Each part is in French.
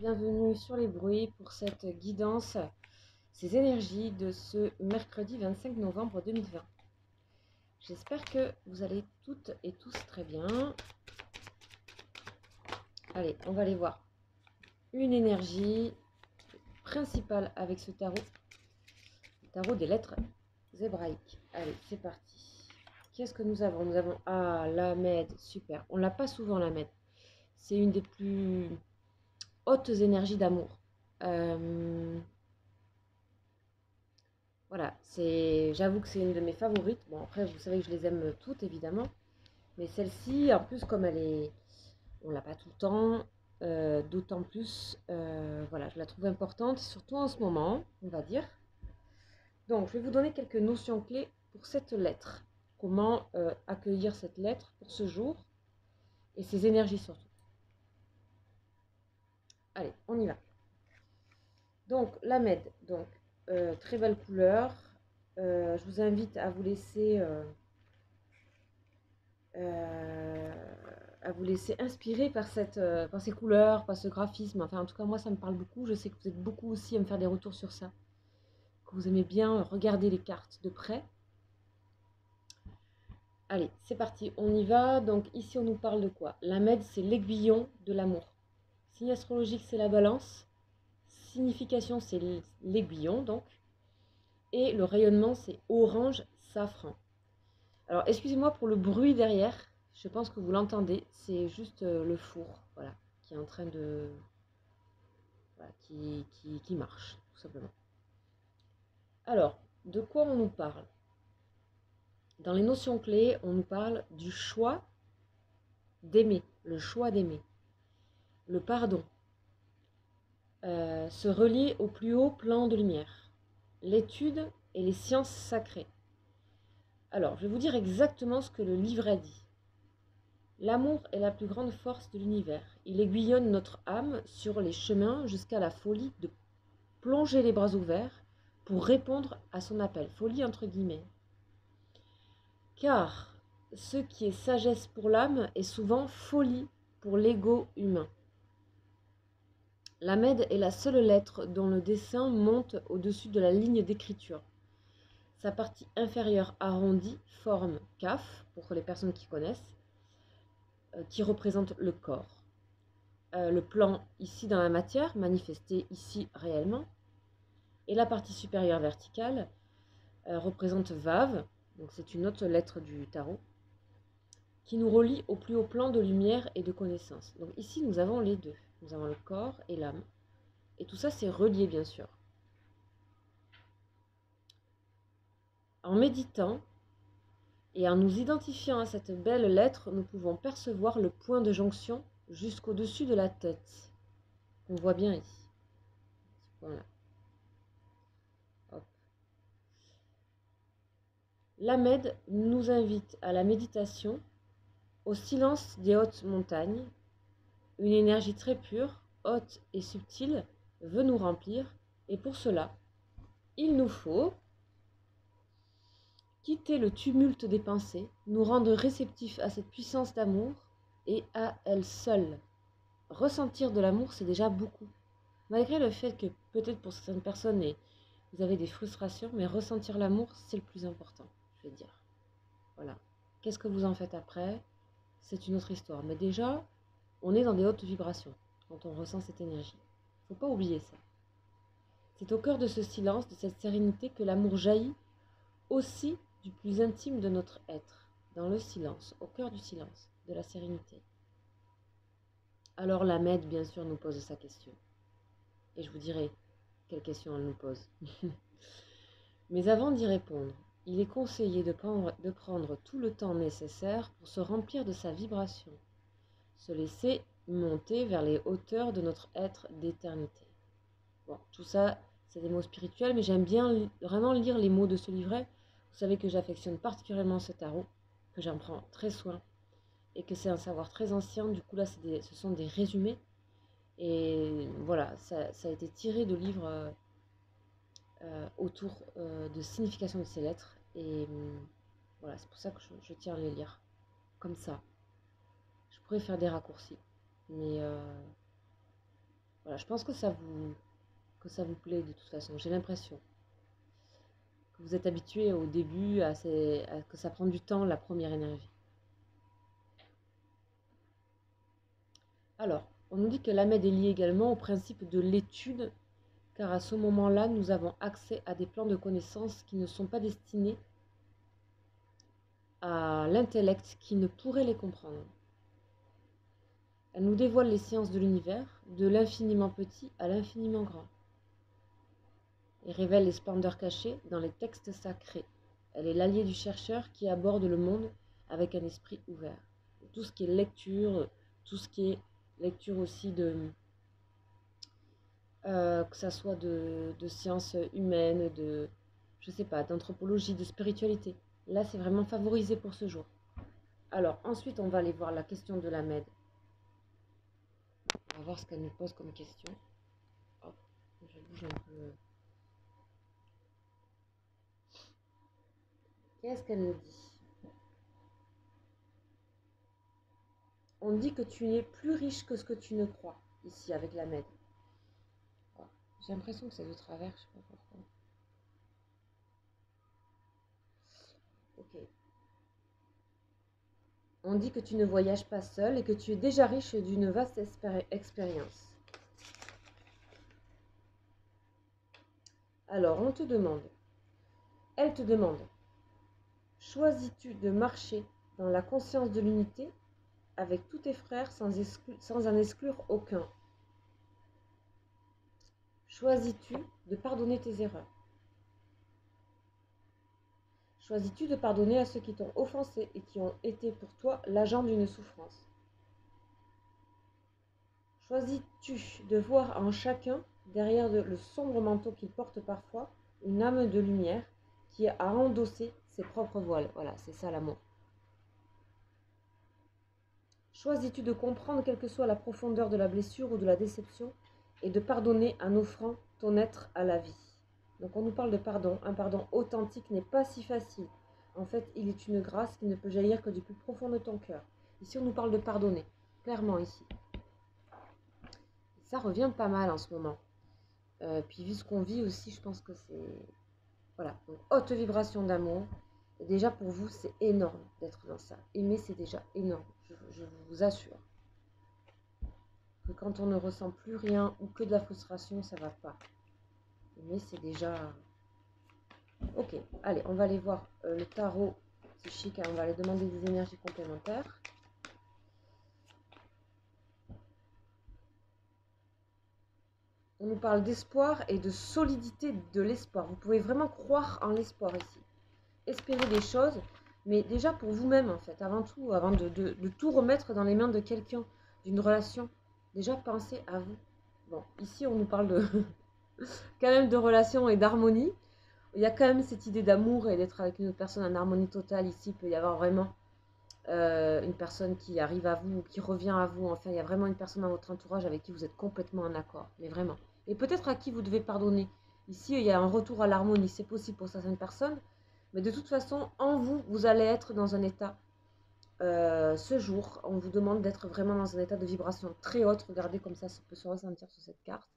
bienvenue sur les bruits pour cette guidance, ces énergies de ce mercredi 25 novembre 2020. J'espère que vous allez toutes et tous très bien. Allez, on va aller voir une énergie principale avec ce tarot, le tarot des lettres hébraïques. Allez, c'est parti. Qu'est-ce que nous avons? Nous avons la Med, super. On l'a pas souvent la Med. C'est une des plus hautes énergies d'amour. Voilà, j'avoue que c'est une de mes favorites. Bon, après, vous savez que je les aime toutes, évidemment. Mais celle-ci, en plus, comme on l'a pas tout le temps, d'autant plus, voilà, je la trouve importante, surtout en ce moment, on va dire. Donc, je vais vous donner quelques notions clés pour cette lettre. Comment accueillir cette lettre pour ce jour et ses énergies surtout. Allez, on y va. Donc, la Med, donc, très belle couleur. Je vous invite à vous laisser... à vous laisser inspirer par par ces couleurs, par ce graphisme. Enfin, en tout cas, moi, ça me parle beaucoup. Je sais que vous êtes beaucoup aussi à me faire des retours sur ça, que vous aimez bien regarder les cartes de près. Allez, c'est parti, on y va. Donc ici, on nous parle de quoi? La Med, c'est l'aiguillon de l'amour. Signe astrologique, c'est la balance. Signification, c'est l'aiguillon, donc. Et le rayonnement, c'est orange safran. Alors, excusez-moi pour le bruit derrière. Je pense que vous l'entendez. C'est juste le four, voilà, qui est en train de... Voilà, qui marche, tout simplement. Alors, de quoi on nous parle? Dans les notions clés, on nous parle du choix d'aimer, le choix d'aimer, le pardon, se relier au plus haut plan de lumière, l'étude et les sciences sacrées. Alors, je vais vous dire exactement ce que le livre a dit. L'amour est la plus grande force de l'univers. Il aiguillonne notre âme sur les chemins jusqu'à la folie de plonger les bras ouverts pour répondre à son appel. Folie entre guillemets. Car ce qui est sagesse pour l'âme est souvent folie pour l'ego humain. La Med est la seule lettre dont le dessin monte au-dessus de la ligne d'écriture. Sa partie inférieure arrondie forme Kaf, pour les personnes qui connaissent, qui représente le corps. Le plan ici dans la matière, manifesté ici réellement, et la partie supérieure verticale représente Vav, donc c'est une autre lettre du tarot, qui nous relie au plus haut plan de lumière et de connaissance. Donc ici, nous avons les deux. Nous avons le corps et l'âme. Et tout ça, c'est relié, bien sûr. En méditant et en nous identifiant à cette belle lettre, nous pouvons percevoir le point de jonction jusqu'au-dessus de la tête, qu'on voit bien ici. Ce point-là. Hop. La Med nous invite à la méditation, au silence des hautes montagnes. Une énergie très pure, haute et subtile veut nous remplir, et pour cela, il nous faut quitter le tumulte des pensées, nous rendre réceptifs à cette puissance d'amour et à elle seule. Ressentir de l'amour, c'est déjà beaucoup. Malgré le fait que peut-être pour certaines personnes, vous avez des frustrations, mais ressentir l'amour, c'est le plus important, je vais dire. Voilà. Qu'est-ce que vous en faites après? C'est une autre histoire. Mais déjà, on est dans des hautes vibrations quand on ressent cette énergie. Il ne faut pas oublier ça. C'est au cœur de ce silence, de cette sérénité, que l'amour jaillit aussi du plus intime de notre être, dans le silence, au cœur du silence, de la sérénité. Alors la Med, bien sûr, nous pose sa question. Et je vous dirai quelle question elle nous pose. Mais avant d'y répondre, il est conseillé de prendre tout le temps nécessaire pour se remplir de sa vibration, se laisser monter vers les hauteurs de notre être d'éternité. Bon, tout ça, c'est des mots spirituels, mais j'aime bien vraiment lire les mots de ce livret. Vous savez que j'affectionne particulièrement ce tarot, que j'en prends très soin, et que c'est un savoir très ancien. Du coup, là, ce sont des résumés. Et voilà, ça a été tiré de livres autour de signification de ces lettres. Et voilà, c'est pour ça que je tiens à les lire comme ça. Je pourrais faire des raccourcis, mais Voilà, je pense que ça vous plaît de toute façon. J'ai l'impression que vous êtes habitué au début que ça prend du temps, la première énergie. Alors, on nous dit que l'Ahmed est lié également au principe de l'étude, car à ce moment-là, nous avons accès à des plans de connaissances qui ne sont pas destinés à l'intellect qui ne pourrait les comprendre. Elle nous dévoile les sciences de l'univers, de l'infiniment petit à l'infiniment grand, et révèle les splendeurs cachées dans les textes sacrés. Elle est l'allié du chercheur qui aborde le monde avec un esprit ouvert. Tout ce qui est lecture, tout ce qui est lecture aussi que ça soit de sciences humaines, je sais pas, d'anthropologie, de spiritualité. Là, c'est vraiment favorisé pour ce jour. Alors, ensuite, on va aller voir la question de la Med. On va voir ce qu'elle nous pose comme question. Hop, je bouge un peu. Qu'est-ce qu'elle nous dit? On dit que tu es plus riche que ce que tu ne crois, ici, avec la Med. Oh, j'ai l'impression que c'est de travers, je sais pas pourquoi. Ok. On dit que tu ne voyages pas seul et que tu es déjà riche d'une vaste expérience. Alors, on te demande, elle te demande, choisis-tu de marcher dans la conscience de l'unité avec tous tes frères sans en exclure aucun? Choisis-tu de pardonner tes erreurs? Choisis-tu de pardonner à ceux qui t'ont offensé et qui ont été pour toi l'agent d'une souffrance? Choisis-tu de voir en chacun, derrière le sombre manteau qu'il porte parfois, une âme de lumière qui a endossé ses propres voiles? Voilà, c'est ça l'amour. Choisis-tu de comprendre quelle que soit la profondeur de la blessure ou de la déception et de pardonner en offrant ton être à la vie? Donc on nous parle de pardon. Un pardon authentique n'est pas si facile. En fait, il est une grâce qui ne peut jaillir que du plus profond de ton cœur. Ici, on nous parle de pardonner. Clairement ici. Ça revient pas mal en ce moment. Puis vu ce qu'on vit aussi, je pense que c'est... Voilà. Donc haute vibration d'amour. Et déjà pour vous, c'est énorme d'être dans ça. Aimer, c'est déjà énorme. Je vous assure. Que quand on ne ressent plus rien ou que de la frustration, ça va pas. Mais c'est déjà... Ok, allez, on va aller voir le tarot psychique. On va aller demander des énergies complémentaires. On nous parle d'espoir et de solidité de l'espoir. Vous pouvez vraiment croire en l'espoir ici. Espérer des choses, mais déjà pour vous-même en fait, avant tout, avant de tout remettre dans les mains de quelqu'un, d'une relation, déjà pensez à vous. Bon, ici on nous parle de quand même de relation et d'harmonie. Il y a quand même cette idée d'amour et d'être avec une autre personne en harmonie totale. Ici, il peut y avoir vraiment une personne qui arrive à vous ou qui revient à vous. Enfin, il y a vraiment une personne dans votre entourage avec qui vous êtes complètement en accord. Mais vraiment. Et peut-être à qui vous devez pardonner. Ici, il y a un retour à l'harmonie. C'est possible pour certaines personnes. Mais de toute façon, en vous, vous allez être dans un état. Ce jour, on vous demande d'être vraiment dans un état de vibration très haute. Regardez comme ça peut se ressentir sur cette carte.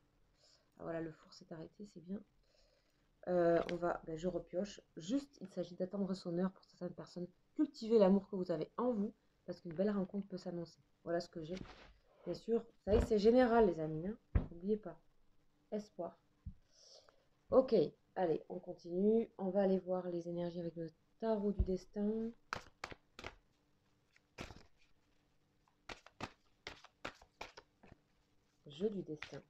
Ah, voilà, le four s'est arrêté, c'est bien. Je repioche. Juste, il s'agit d'attendre son heure pour certaines personnes. Cultivez l'amour que vous avez en vous, parce qu'une belle rencontre peut s'annoncer. Voilà ce que j'ai. Bien sûr, ça y est, c'est général, les amis. N'oubliez pas. Espoir. Ok, allez, on continue. On va aller voir les énergies avec le tarot du destin. Jeu du destin.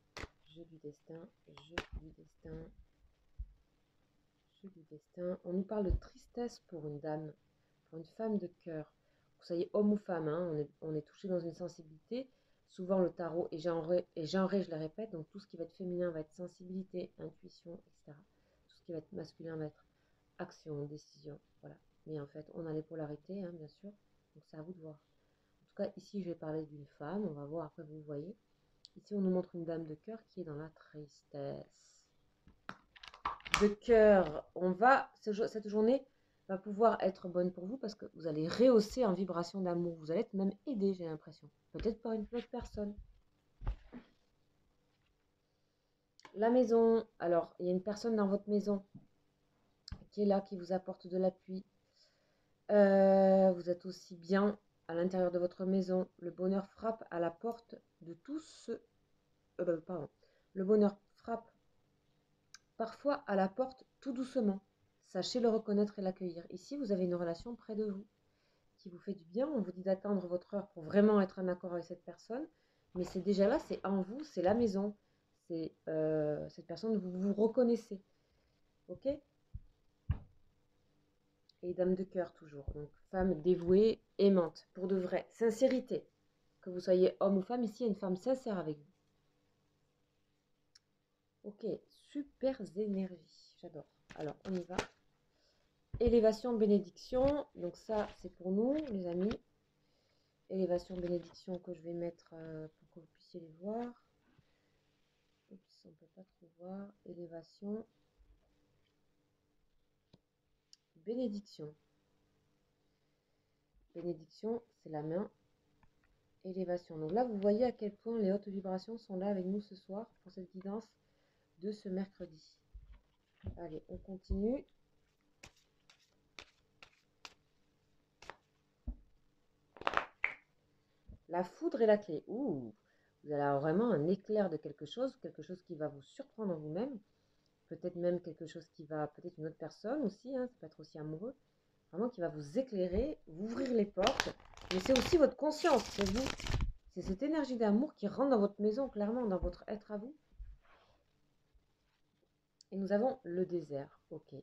Jeu du destin. Jeu du destin. Du destin. On nous parle de tristesse pour une dame, pour une femme de cœur. Que vous soyez homme ou femme, on est touché dans une sensibilité. Souvent le tarot est genré, je le répète, donc tout ce qui va être féminin va être sensibilité, intuition, etc. Tout ce qui va être masculin va être action, décision, voilà. Mais en fait, on a les polarités, bien sûr, donc c'est à vous de voir. En tout cas, ici, je vais parler d'une femme, on va voir après, vous voyez. Ici, on nous montre une dame de cœur qui est dans la tristesse. De cœur, cette journée va pouvoir être bonne pour vous parce que vous allez rehausser en vibration d'amour. Vous allez être même aidé, j'ai l'impression. Peut-être par une autre personne. La maison, alors il y a une personne dans votre maison qui est là, qui vous apporte de l'appui. Vous êtes aussi bien à l'intérieur de votre maison. Le bonheur frappe à la porte de tous. Pardon. Le bonheur frappe parfois à la porte tout doucement. Sachez le reconnaître et l'accueillir. Ici, vous avez une relation près de vous qui vous fait du bien. On vous dit d'attendre votre heure pour vraiment être en accord avec cette personne. Mais c'est déjà là, c'est en vous, c'est la maison. C'est cette personne, vous vous reconnaissez. Ok? Et dame de cœur toujours. Donc femme dévouée, aimante, pour de vrai. Sincérité. Que vous soyez homme ou femme, ici il y a une femme sincère avec vous. Ok, super énergie. J'adore. Alors on y va. Élévation, bénédiction. Donc ça c'est pour nous les amis. Élévation, bénédiction que je vais mettre pour que vous puissiez les voir. Oups, on ne peut pas trop voir. Élévation. Bénédiction. Bénédiction, c'est la main. Élévation. Donc là, vous voyez à quel point les hautes vibrations sont là avec nous ce soir pour cette guidance de ce mercredi. Allez, on continue. La foudre et la clé. Ouh, vous allez avoir vraiment un éclair de quelque chose qui va vous surprendre en vous-même. Peut-être même quelque chose qui va, peut-être une autre personne aussi, hein, ça peut être aussi amoureux. Vraiment qui va vous éclairer, vous ouvrir les portes. Mais c'est aussi votre conscience, c'est vous. C'est cette énergie d'amour qui rentre dans votre maison, clairement, dans votre être à vous. Et nous avons le désert. Ok.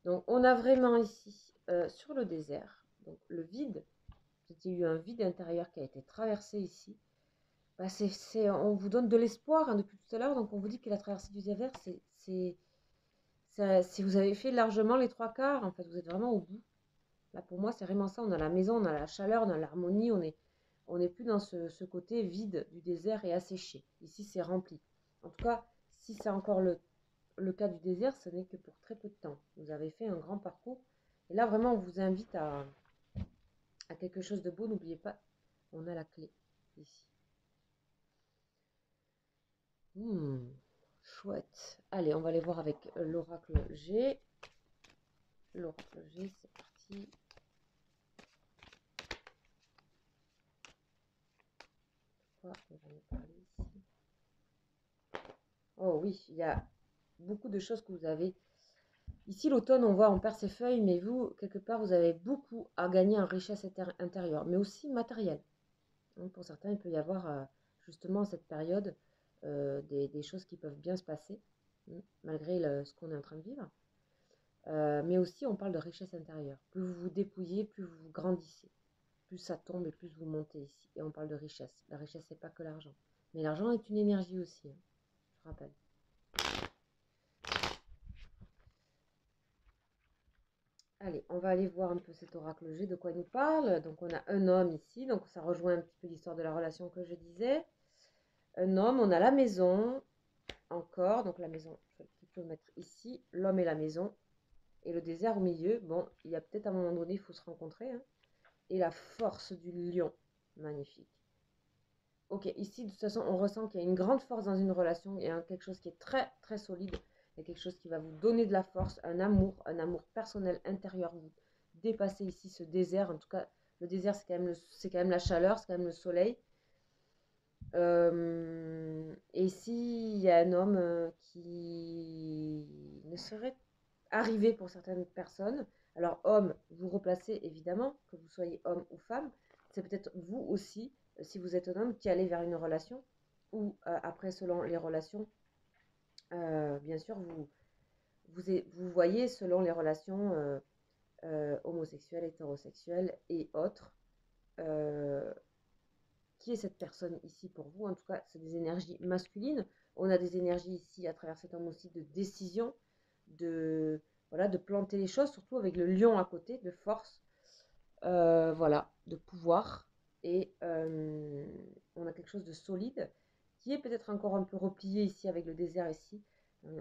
Donc, on a vraiment ici, sur le désert, donc le vide. Il y a eu un vide intérieur qui a été traversé ici. Bah, on vous donne de l'espoir hein, depuis tout à l'heure. Donc, on vous dit que la traversée du désert, si vous avez fait largement les 3/4, en fait, vous êtes vraiment au bout. Là, pour moi, c'est vraiment ça. On a la maison, on a la chaleur, on a l'harmonie. On n'est plus dans ce côté vide du désert et asséché. Ici, c'est rempli. En tout cas, si c'est encore le cas du désert, ce n'est que pour très peu de temps. Vous avez fait un grand parcours. Et là, vraiment, on vous invite à quelque chose de beau. N'oubliez pas, on a la clé ici. Chouette. Allez, on va aller voir avec l'oracle G. L'oracle G, c'est parti. Pourquoi on va nous parler ici? Oh oui, il y a beaucoup de choses que vous avez. Ici, l'automne, on voit, on perd ses feuilles, mais vous, quelque part, vous avez beaucoup à gagner en richesse intérieure, mais aussi matérielle. Donc, pour certains, il peut y avoir justement cette période des choses qui peuvent bien se passer, malgré ce qu'on est en train de vivre. Mais aussi, on parle de richesse intérieure. Plus vous vous dépouillez, plus vous grandissez. Plus ça tombe et plus vous montez ici. Et on parle de richesse. La richesse, c'est pas que l'argent. Mais l'argent est une énergie aussi, hein, je rappelle. Allez, on va aller voir un peu cet oracle G, de quoi il nous parle. Donc, on a un homme ici. Donc, ça rejoint un petit peu l'histoire de la relation que je disais. Un homme, on a la maison. Encore, donc la maison, je vais plutôt mettre ici. L'homme et la maison. Et le désert au milieu. Bon, il y a peut-être à un moment donné, il faut se rencontrer. Hein. Et la force du lion. Magnifique. Ok, ici, de toute façon, on ressent qu'il y a une grande force dans une relation. Il y a quelque chose qui est très, très solide. Il y a quelque chose qui va vous donner de la force, un amour personnel intérieur. Vous dépassez ici ce désert. En tout cas, le désert, c'est quand même la chaleur, c'est quand même le soleil. Et s'il y a un homme qui ne serait arrivé pour certaines personnes, alors homme, vous replacez évidemment, que vous soyez homme ou femme, c'est peut-être vous aussi, si vous êtes un homme, qui allez vers une relation, ou après selon les relations, bien sûr, vous voyez selon les relations homosexuelles, hétérosexuelles et autres, qui est cette personne ici pour vous. En tout cas, c'est des énergies masculines. On a des énergies ici à travers cet homme aussi de décision, voilà, de planter les choses, surtout avec le lion à côté, de force, voilà, de pouvoir. Et on a quelque chose de solide qui est peut-être encore un peu replié ici avec le désert ici.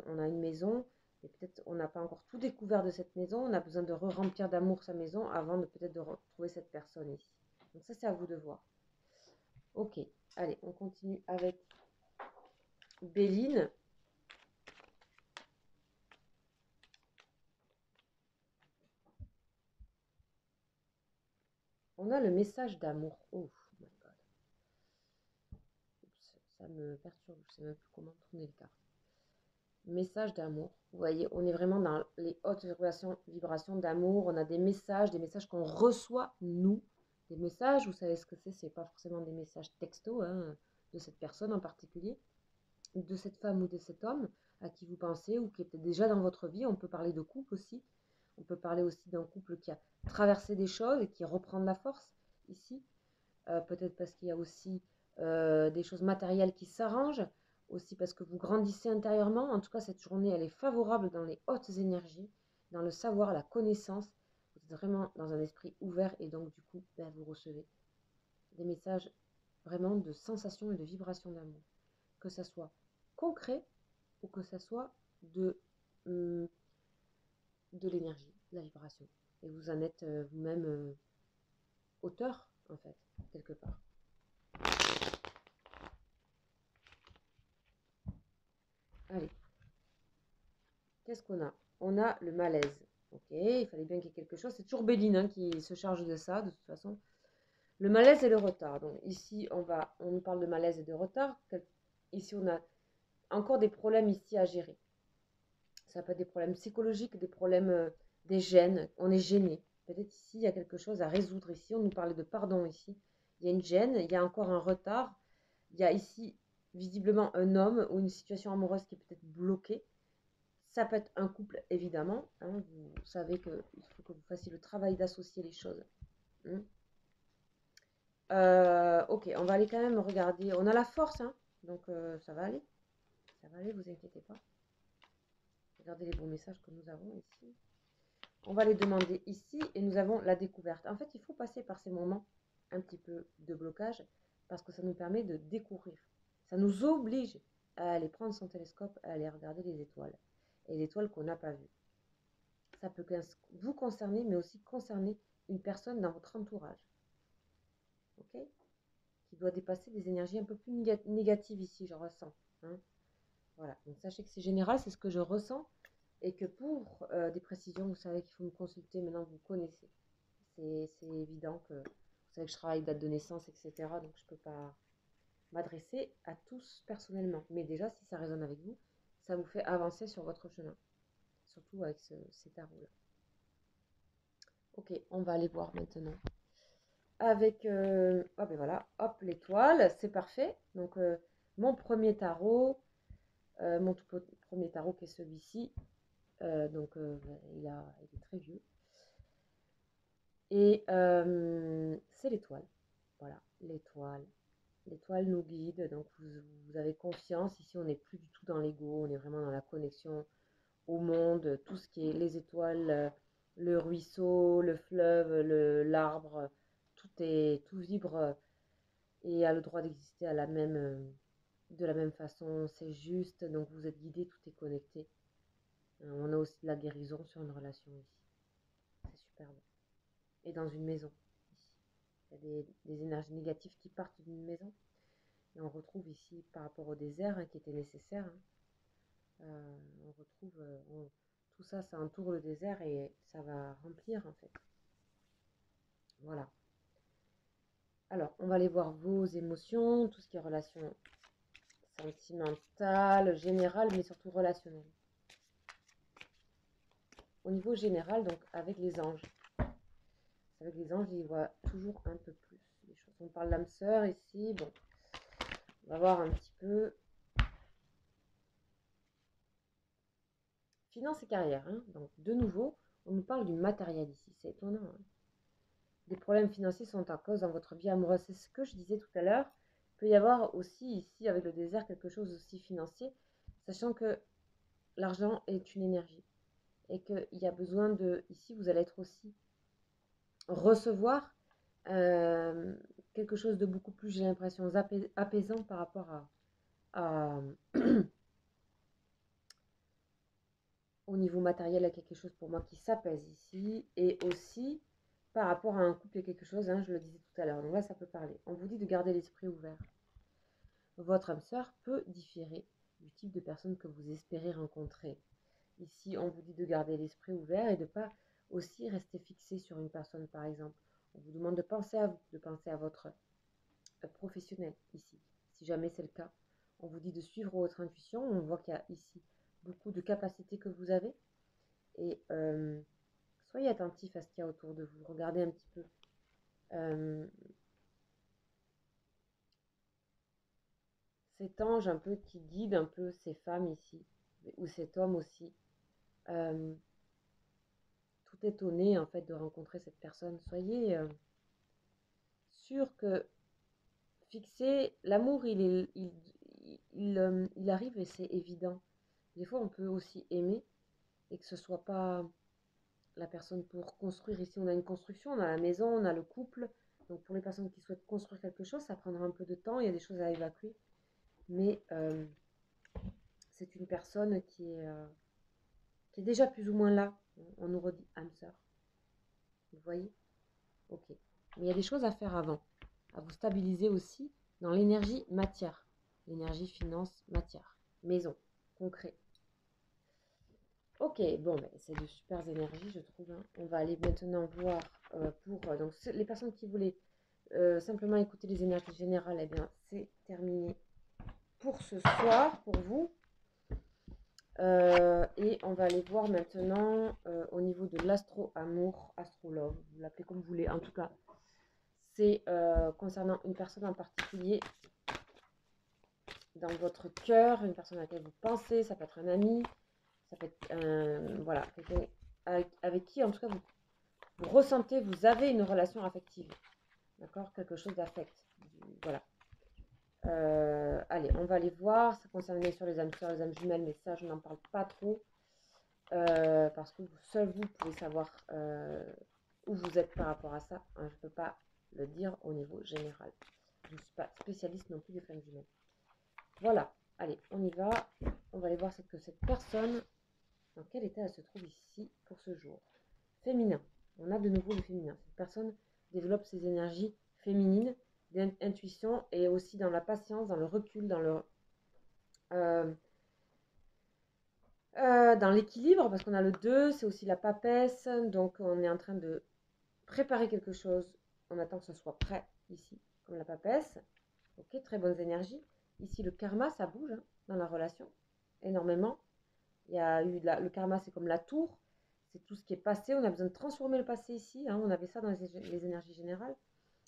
On a une maison et peut-être on n'a pas encore tout découvert de cette maison. On a besoin de remplir d'amour sa maison avant de peut-être de retrouver cette personne ici. Donc ça, c'est à vous de voir. Ok, allez, on continue avec Béline. on a le message d'amour. Oh my god. Oups, ça me perturbe, je sais même plus comment tourner les cartes. Message d'amour. Vous voyez, on est vraiment dans les hautes vibrations d'amour. On a des messages qu'on reçoit, nous. Des messages, vous savez ce que c'est pas forcément des messages texto hein, de cette personne en particulier, de cette femme ou de cet homme à qui vous pensez ou qui est peut-être déjà dans votre vie. On peut parler de couple aussi. On peut parler aussi d'un couple qui a traversé des choses et qui reprend de la force ici. Peut-être parce qu'il y a aussi des choses matérielles qui s'arrangent, aussi parce que vous grandissez intérieurement. En tout cas, cette journée, elle est favorable dans les hautes énergies, dans le savoir, la connaissance. Vous êtes vraiment dans un esprit ouvert et donc du coup, ben, vous recevez des messages vraiment de sensations et de vibrations d'amour. Que ça soit concret ou que ça soit de l'énergie, de la vibration. Et vous en êtes vous-même auteur, en fait, quelque part. Allez. Qu'est-ce qu'on a? On a le malaise. Ok, il fallait bien qu'il y ait quelque chose. C'est toujours Béline hein, qui se charge de ça, de toute façon. Le malaise et le retard. Donc ici, on nous parle de malaise et de retard. Ici, on a encore des problèmes ici à gérer. Ça peut être des problèmes psychologiques, des problèmes des gènes. On est gêné. Peut-être ici, il y a quelque chose à résoudre. Ici, on nous parlait de pardon ici. Il y a une gêne, il y a encore un retard. Il y a ici, visiblement, un homme ou une situation amoureuse qui est peut-être bloquée. Ça peut être un couple, évidemment. Hein, vous savez qu'il faut que vous fassiez le travail d'associer les choses. Ok, on va aller quand même regarder. On a la force, hein, donc ça va aller. Ça va aller, vous inquiétez pas. Regardez les bons messages que nous avons ici. On va les demander ici et nous avons la découverte. En fait, il faut passer par ces moments un petit peu de blocage parce que ça nous permet de découvrir. Ça nous oblige à aller prendre son télescope, à aller regarder les étoiles. Et les étoiles qu'on n'a pas vues. Ça peut vous concerner, mais aussi concerner une personne dans votre entourage. Ok? Qui doit dépasser des énergies un peu plus négatives ici, je ressens. Hein? Voilà, donc sachez que c'est général, c'est ce que je ressens. Et que pour des précisions, vous savez qu'il faut me consulter, maintenant vous connaissez. C'est évident que vous savez que je travaille date de naissance, etc. Donc je ne peux pas m'adresser à tous personnellement. Mais déjà, si ça résonne avec vous, ça vous fait avancer sur votre chemin. Surtout avec ces tarots-là. Ok, on va aller voir maintenant. Avec, oh ben voilà, hop, l'étoile, c'est parfait. Donc, mon premier tarot, mon tout premier tarot qui est celui-ci. Donc, il est très vieux. Et c'est l'étoile. Voilà, l'étoile. L'étoile nous guide, donc vous avez confiance. Ici, on n'est plus du tout dans l'ego, on est vraiment dans la connexion au monde, tout ce qui est les étoiles, le ruisseau, le fleuve, l'arbre, tout vibre et a le droit d'exister de la même façon. C'est juste, donc vous êtes guidé, tout est connecté. On a aussi de la guérison sur une relation ici. C'est superbe. Et dans une maison, ici. Il y a des énergies négatives qui partent d'une maison. Et on retrouve ici, par rapport au désert hein, qui était nécessaire, on retrouve tout ça, ça entoure le désert et ça va remplir en fait. Voilà. Alors, on va aller voir vos émotions, tout ce qui est relation sentimentale, générale, mais surtout relationnelle. Au niveau général, donc avec les anges. Avec les anges, ils voient toujours un peu plus les choses. On parle d'âme sœur ici, bon. On va voir un petit peu. Finance et carrière, hein. Donc de nouveau, on nous parle du matériel ici, c'est étonnant. Hein. Des problèmes financiers sont en cause dans votre vie amoureuse, c'est ce que je disais tout à l'heure. Il peut y avoir aussi ici avec le désert quelque chose aussi financier, sachant que l'argent est une énergie et qu'il y a besoin de, ici vous allez être aussi recevoir quelque chose de beaucoup plus, j'ai l'impression, apaisant par rapport à au niveau matériel, il y a quelque chose pour moi qui s'apaise ici. Et aussi, par rapport à un couple, il y a quelque chose, hein, je le disais tout à l'heure. Donc là, ça peut parler. On vous dit de garder l'esprit ouvert. Votre âme sœur peut différer du type de personne que vous espérez rencontrer. Ici, on vous dit de garder l'esprit ouvert et de ne pas aussi rester fixé sur une personne, par exemple. On vous demande de penser à vous, de penser à votre professionnel ici. Si jamais c'est le cas, on vous dit de suivre votre intuition. On voit qu'il y a ici beaucoup de capacités que vous avez. Et soyez attentif à ce qu'il y a autour de vous. Regardez un petit peu. Cet ange un peu qui guide un peu ces femmes ici, ou cet homme aussi. Tout étonné en fait de rencontrer cette personne. Soyez sûr que fixer l'amour, il arrive et c'est évident. Des fois, on peut aussi aimer et que ce soit pas la personne pour construire. Ici, on a une construction, on a la maison, on a le couple. Donc, pour les personnes qui souhaitent construire quelque chose, ça prendra un peu de temps. Il y a des choses à évacuer. Mais c'est une personne qui est déjà plus ou moins là. On nous redit âme sœur. Vous voyez? Ok. Mais il y a des choses à faire avant. À vous stabiliser aussi dans l'énergie matière. L'énergie finance matière. Maison. Concret. Ok, bon, ben, c'est de super énergies, je trouve. Hein. On va aller maintenant voir pour donc les personnes qui voulaient simplement écouter les énergies générales. Eh bien, c'est terminé pour ce soir, pour vous. Et on va aller voir maintenant au niveau de l'astro-amour, astro-love, vous l'appelez comme vous voulez. En tout cas, c'est concernant une personne en particulier dans votre cœur, une personne à laquelle vous pensez, ça peut être un ami, ça peut être voilà, quelqu'un avec qui, en tout cas, vous ressentez, vous avez une relation affective. D'accord? Quelque chose d'affect. Voilà. Allez, on va aller voir. Ça concerne bien sûr les âmes sœurs, les âmes jumelles, mais ça, je n'en parle pas trop. Parce que seul vous pouvez savoir où vous êtes par rapport à ça. Hein, je ne peux pas le dire au niveau général. Je ne suis pas spécialiste non plus des flammes jumelles. Voilà. Allez, on y va. On va aller voir que cette personne, dans quel état elle se trouve ici pour ce jour. Féminin. On a de nouveau le féminin. Cette personne développe ses énergies féminines, d'intuition et aussi dans la patience, dans le recul, dans l'équilibre, parce qu'on a le 2, c'est aussi la papesse. Donc on est en train de préparer quelque chose. On attend que ce soit prêt ici, comme la papesse. Ok, très bonnes énergies. Ici, le karma, ça bouge hein, dans la relation, énormément. Il y a eu le karma, c'est comme la tour. C'est tout ce qui est passé. On a besoin de transformer le passé ici. Hein. On avait ça dans les énergies générales.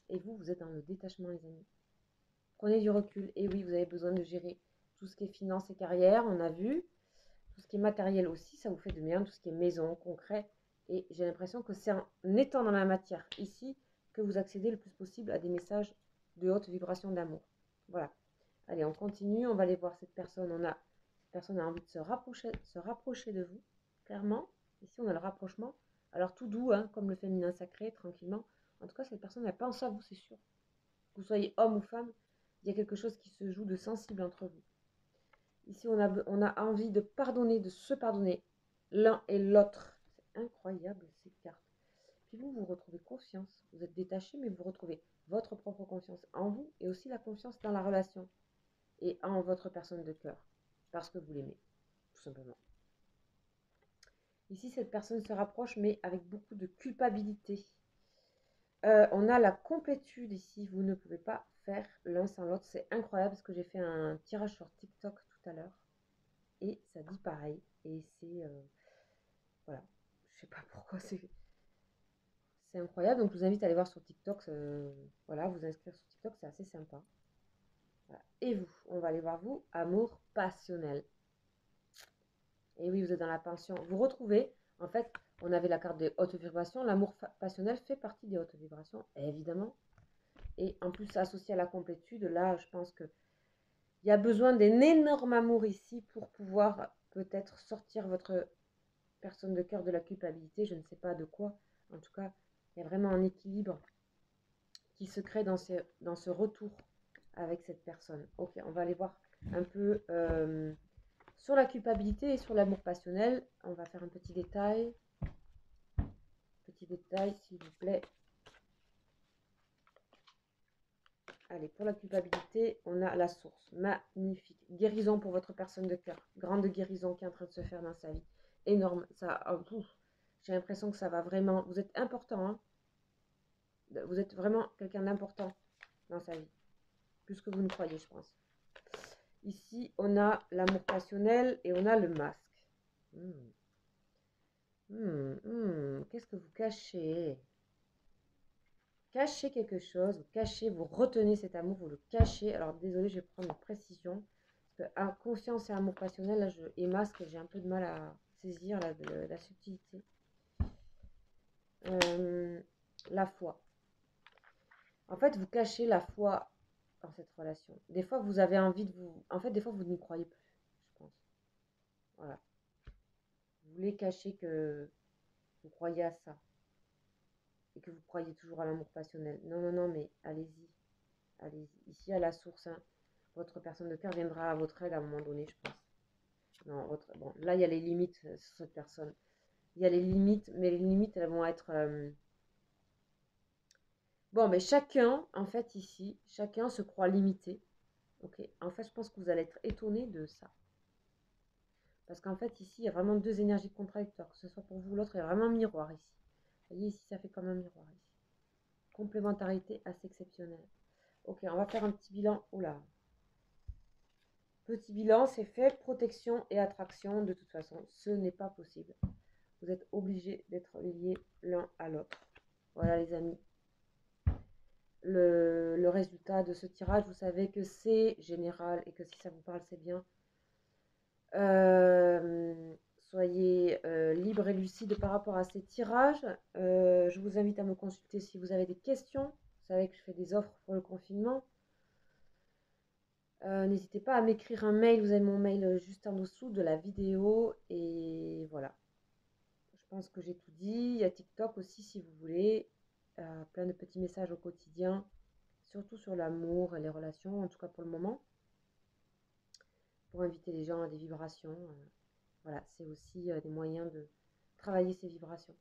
Et vous, vous êtes dans le détachement, les amis. Prenez du recul. Et oui, vous avez besoin de gérer tout ce qui est finance et carrière. On a vu. Tout ce qui est matériel aussi, ça vous fait de bien. Tout ce qui est maison, concret. Et j'ai l'impression que c'est en étant dans la matière ici que vous accédez le plus possible à des messages de haute vibration d'amour. Voilà. Allez, on continue. On va aller voir cette personne. Cette personne a envie de se rapprocher de vous, clairement. Ici, on a le rapprochement. Alors, tout doux, hein, comme le féminin sacré, tranquillement. En tout cas, cette personne, elle pense à vous, c'est sûr. Que vous soyez homme ou femme, il y a quelque chose qui se joue de sensible entre vous. Ici, on a envie de pardonner, de se pardonner l'un et l'autre. C'est incroyable, ces cartes. Puis vous, vous retrouvez confiance. Vous êtes détaché, mais vous retrouvez votre propre confiance en vous et aussi la confiance dans la relation et en votre personne de cœur. Parce que vous l'aimez, tout simplement. Ici, cette personne se rapproche, mais avec beaucoup de culpabilité. On a la complétude ici. Vous ne pouvez pas faire l'un sans l'autre. C'est incroyable parce que j'ai fait un tirage sur TikTok tout à l'heure. Et ça dit pareil. Et c'est... voilà. Je sais pas pourquoi c'est incroyable. Donc, je vous invite à aller voir sur TikTok. Voilà, vous inscrire sur TikTok. C'est assez sympa. Voilà. Et vous, on va aller voir vous. Amour passionnel. Et oui, vous êtes dans la pension. Vous retrouvez, en fait, on avait la carte des hautes vibrations. L'amour passionnel fait partie des hautes vibrations, évidemment. Et en plus, associé à la complétude, là, je pense qu'il y a besoin d'un énorme amour ici pour pouvoir peut-être sortir votre personne de cœur de la culpabilité. Je ne sais pas de quoi. En tout cas, il y a vraiment un équilibre qui se crée dans ce retour avec cette personne. Ok, on va aller voir un peu... sur la culpabilité et sur l'amour passionnel, on va faire un petit détail. Petit détail, s'il vous plaît. Allez, pour la culpabilité, on a la source. Magnifique. Guérison pour votre personne de cœur. Grande guérison qui est en train de se faire dans sa vie. Énorme. Ça, j'ai l'impression que ça va vraiment... Vous êtes important, hein. Vous êtes vraiment quelqu'un d'important dans sa vie. Plus que vous ne croyez, je pense. Ici, on a l'amour passionnel et on a le masque. Qu'est-ce que vous cachez? Cachez quelque chose, vous cachez, vous retenez cet amour, vous le cachez. Alors, désolé, je vais prendre une précision. Parce que confiance et amour passionnel, là, et masque, j'ai un peu de mal à saisir la subtilité. La foi. En fait, vous cachez la foi dans cette relation. Des fois, vous avez envie de vous... En fait, des fois, vous n'y croyez plus, je pense. Voilà. Vous voulez cacher que vous croyez à ça. Et que vous croyez toujours à l'amour passionnel. Non, non, non, mais allez-y. Allez-y. Ici, à la source, hein, votre personne de cœur viendra à votre aide à un moment donné, je pense. Non, bon, là, il y a les limites sur cette personne. Il y a les limites, mais les limites, elles vont être... Bon, mais chacun, en fait, ici, chacun se croit limité. Ok. En fait, je pense que vous allez être étonné de ça. Parce qu'en fait, ici, il y a vraiment deux énergies contradictoires. Que ce soit pour vous ou l'autre, il y a vraiment un miroir ici. Vous voyez, ici, ça fait comme un miroir ici. Complémentarité assez exceptionnelle. Ok, on va faire un petit bilan. Oula. Petit bilan, c'est fait. Protection et attraction. De toute façon, ce n'est pas possible. Vous êtes obligés d'être liés l'un à l'autre. Voilà, les amis. Le résultat de ce tirage, vous savez que c'est général et que si ça vous parle, c'est bien. Soyez libre et lucide par rapport à ces tirages. Je vous invite à me consulter si vous avez des questions. Vous savez que je fais des offres pour le confinement. N'hésitez pas à m'écrire un mail. Vous avez mon mail juste en dessous de la vidéo. Et voilà. Je pense que j'ai tout dit. Il y a TikTok aussi si vous voulez. Plein de petits messages au quotidien. Surtout sur l'amour et les relations, en tout cas pour le moment. Pour inviter les gens à des vibrations. Voilà, c'est aussi des moyens de travailler ces vibrations,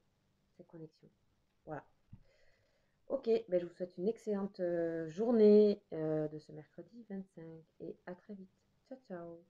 ces connexions. Voilà. Ok, ben je vous souhaite une excellente journée de ce mercredi 25 et à très vite. Ciao, ciao.